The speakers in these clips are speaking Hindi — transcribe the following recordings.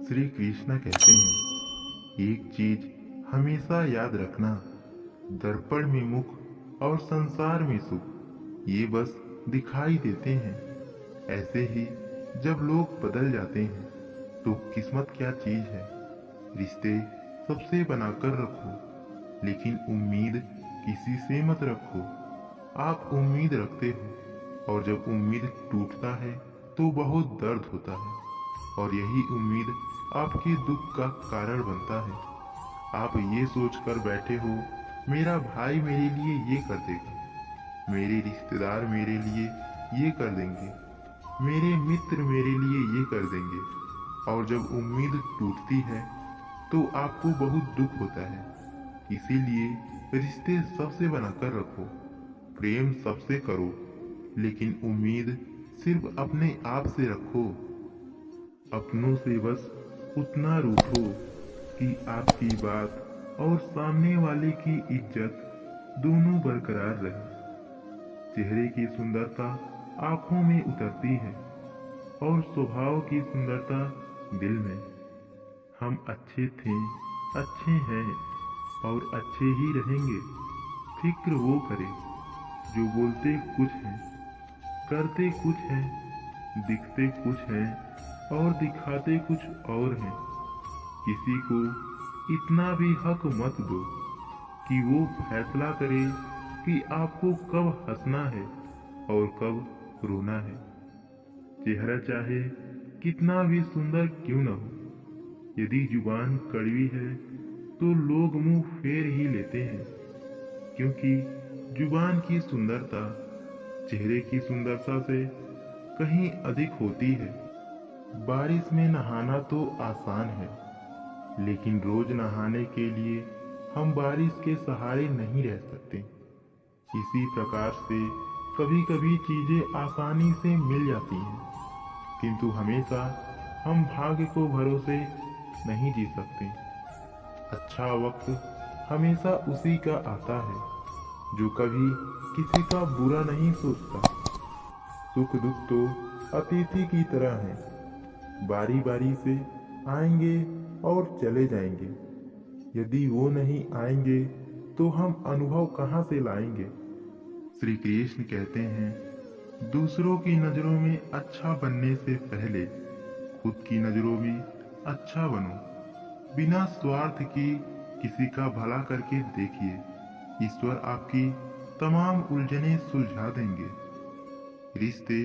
श्री कृष्ण कहते हैं, एक चीज हमेशा याद रखना, दर्पण में मुख और संसार में सुख ये बस दिखाई देते हैं। ऐसे ही जब लोग बदल जाते हैं तो किस्मत क्या चीज है। रिश्ते सबसे बनाकर रखो, लेकिन उम्मीद किसी से मत रखो। आप उम्मीद रखते हो और जब उम्मीद टूटता है तो बहुत दर्द होता है, और यही उम्मीद आपके दुख का कारण बनता है। आप ये सोचकर बैठे हो, मेरा भाई मेरे लिए ये कर देगा, मेरे रिश्तेदार मेरे लिए ये कर देंगे, मेरे मित्र मेरे लिए ये कर देंगे, और जब उम्मीद टूटती है तो आपको बहुत दुख होता है। इसीलिए रिश्ते सबसे बनाकर रखो, प्रेम सबसे करो, लेकिन उम्मीद सिर्फ अपने आप से रखो। अपनों से बस उतना रूठो कि आपकी बात और सामने वाले की इज्जत दोनों बरकरार रहे। चेहरे की सुंदरता आंखों में उतरती है और स्वभाव की सुंदरता दिल में। हम अच्छे थे, अच्छे हैं और अच्छे ही रहेंगे। फिक्र वो करे जो बोलते कुछ हैं, करते कुछ हैं, दिखते कुछ हैं और दिखाते कुछ और हैं। किसी को इतना भी हक मत दो कि वो फैसला करे कि आपको कब हंसना है और कब रोना है। चेहरा चाहे कितना भी सुंदर क्यों न हो, यदि जुबान कड़वी है तो लोग मुंह फेर ही लेते हैं, क्योंकि जुबान की सुंदरता चेहरे की सुंदरता से कहीं अधिक होती है। बारिश में नहाना तो आसान है, लेकिन रोज नहाने के लिए हम बारिश के सहारे नहीं रह सकते। इसी प्रकार से कभी कभी चीजें आसानी से मिल जाती हैं, किंतु हमेशा हम भाग्य को भरोसे नहीं जी सकते। अच्छा वक्त हमेशा उसी का आता है जो कभी किसी का बुरा नहीं सोचता। सुख दुख तो अतिथि की तरह है, बारी बारी से आएंगे और चले जाएंगे। यदि वो नहीं आएंगे तो हम अनुभव कहाँ से लाएंगे। श्री कृष्ण कहते हैं, दूसरों की नजरों में अच्छा बनने से पहले खुद की नजरों में अच्छा बनो। बिना स्वार्थ के किसी का भला करके देखिए, ईश्वर आपकी तमाम उलझनें सुलझा देंगे। रिश्ते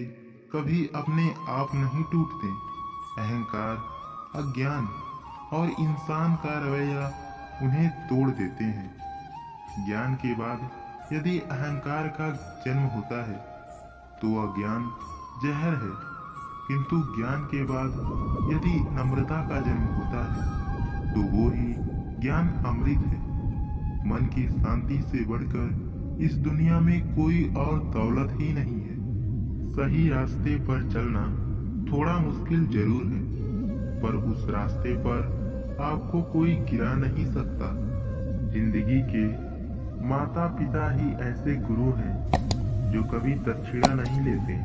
कभी अपने आप नहीं टूटते। अहंकार, अज्ञान और इंसान का रवैया उन्हें तोड़ देते हैं। ज्ञान के बाद यदि अहंकार का जन्म होता है तो अज्ञान जहर है, किंतु ज्ञान के बाद यदि नम्रता का जन्म होता है तो वो ही ज्ञान अमृत है। मन की शांति से बढ़कर इस दुनिया में कोई और दौलत ही नहीं है। सही रास्ते पर चलना थोड़ा मुश्किल जरूर है, पर उस रास्ते पर आपको कोई गिरा नहीं सकता। जिंदगी के माता पिता ही ऐसे गुरु हैं जो कभी दक्षिणा नहीं लेते,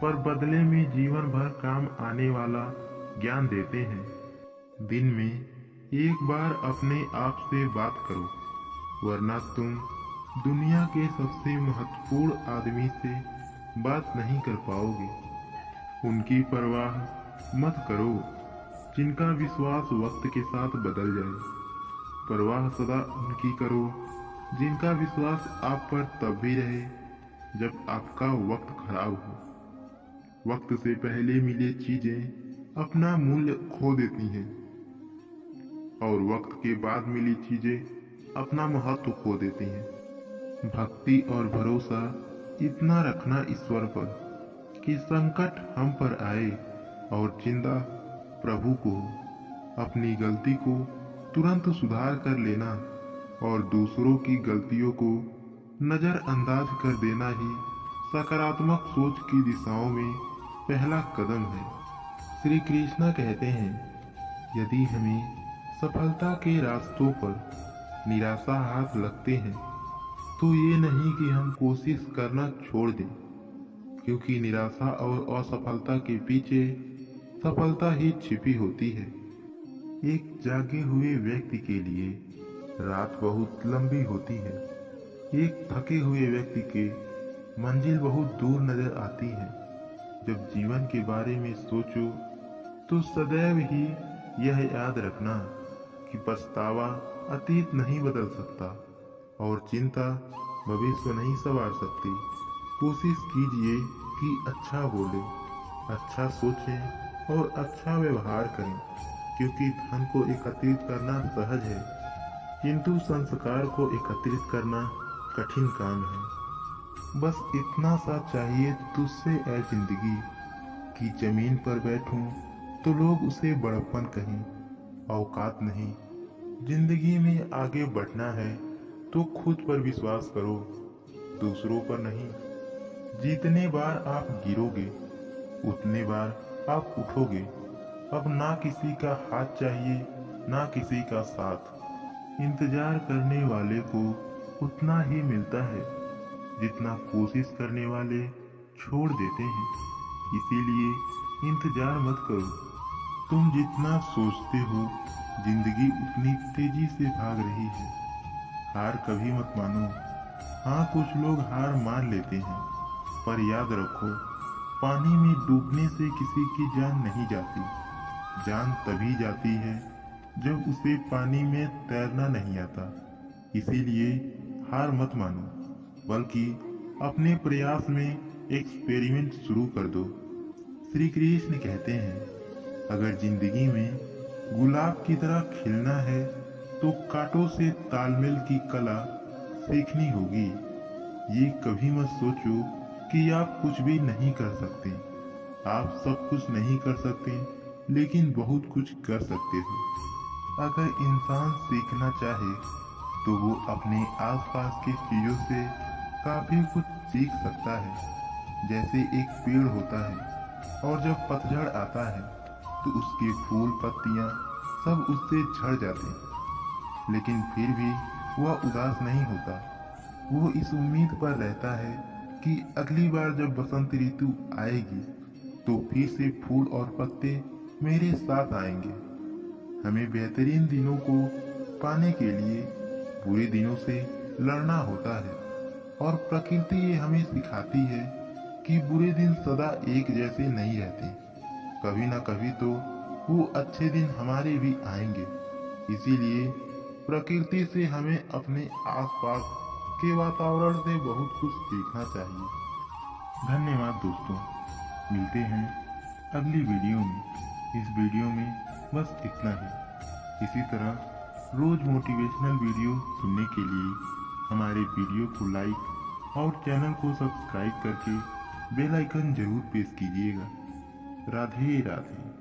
पर बदले में जीवन भर काम आने वाला ज्ञान देते हैं। दिन में एक बार अपने आप से बात करो, वरना तुम दुनिया के सबसे महत्वपूर्ण आदमी से बात नहीं कर पाओगे। उनकी परवाह मत करो जिनका विश्वास वक्त के साथ बदल जाए। परवाह सदा उनकी करो जिनका विश्वास आप पर तब भी रहे जब आपका वक्त खराब हो। वक्त से पहले मिले चीजें अपना मूल्य खो देती हैं, और वक्त के बाद मिली चीजें अपना महत्व खो देती हैं। भक्ति और भरोसा इतना रखना ईश्वर पर कि संकट हम पर आए और चिंता प्रभु को। अपनी गलती को तुरंत सुधार कर लेना और दूसरों की गलतियों को नजरअंदाज कर देना ही सकारात्मक सोच की दिशाओं में पहला कदम है। श्री कृष्ण कहते हैं, यदि हमें सफलता के रास्तों पर निराशा हाथ लगते हैं तो ये नहीं कि हम कोशिश करना छोड़ दें, क्योंकि निराशा और असफलता के पीछे सफलता ही छिपी होती है। एक जागे हुए व्यक्ति के लिए रात बहुत लंबी होती है। एक थके हुए व्यक्ति के मंजिल बहुत दूर नजर आती है। जब जीवन के बारे में सोचो तो सदैव ही यह याद रखना कि पछतावा अतीत नहीं बदल सकता और चिंता भविष्य नहीं संवार सकती। कोशिश कीजिए कि अच्छा बोले, अच्छा सोचें और अच्छा व्यवहार करें, क्योंकि धन को एकत्रित करना सहज है किंतु संस्कार को एकत्रित करना कठिन काम है। बस इतना सा चाहिए तुझसे ऐ जिंदगी कि जमीन पर बैठूं तो लोग उसे बड़प्पन कहें, औकात नहीं। जिंदगी में आगे बढ़ना है तो खुद पर विश्वास करो, दूसरों पर नहीं। जितने बार आप गिरोगे उतने बार आप उठोगे। अब ना किसी का हाथ चाहिए ना किसी का साथ। इंतजार करने वाले को उतना ही मिलता है जितना कोशिश करने वाले छोड़ देते हैं। इसीलिए इंतजार मत करो। तुम जितना सोचते हो जिंदगी उतनी तेजी से भाग रही है। हार कभी मत मानो। हाँ, कुछ लोग हार मान लेते हैं, पर याद रखो, पानी में डूबने से किसी की जान नहीं जाती। जान तभी जाती है जब उसे पानी में तैरना नहीं आता। इसीलिए हार मत मानो, बल्कि अपने प्रयास में एक्सपेरिमेंट शुरू कर दो। श्री कृष्ण कहते हैं, अगर जिंदगी में गुलाब की तरह खिलना है तो कांटों से तालमेल की कला सीखनी होगी। ये कभी मत सोचो कि आप कुछ भी नहीं कर सकते। आप सब कुछ नहीं कर सकते, लेकिन बहुत कुछ कर सकते हो। अगर इंसान सीखना चाहे तो वो अपने आसपास की चीजों से काफी कुछ सीख सकता है। जैसे एक पेड़ होता है और जब पतझड़ आता है तो उसके फूल पत्तियां सब उससे झड़ जाते हैं, लेकिन फिर भी वह उदास नहीं होता। वो इस उम्मीद पर रहता है कि अगली बार जब बसंत ऋतु आएगी तो फिर से फूल और पत्ते मेरे साथ आएंगे। हमें बेहतरीन दिनों को पाने के लिए बुरे दिनों से लड़ना होता है, और प्रकृति ये हमें सिखाती है कि बुरे दिन सदा एक जैसे नहीं रहते। कभी ना कभी तो वो अच्छे दिन हमारे भी आएंगे। इसीलिए प्रकृति से हमें अपने आसपास के वातावरण से बहुत कुछ सीखना चाहिए। धन्यवाद दोस्तों, मिलते हैं अगली वीडियो में। इस वीडियो में बस इतना ही। इसी तरह रोज मोटिवेशनल वीडियो सुनने के लिए हमारे वीडियो को लाइक और चैनल को सब्सक्राइब करके बेल आइकन जरूर प्रेस कीजिएगा। राधे राधे।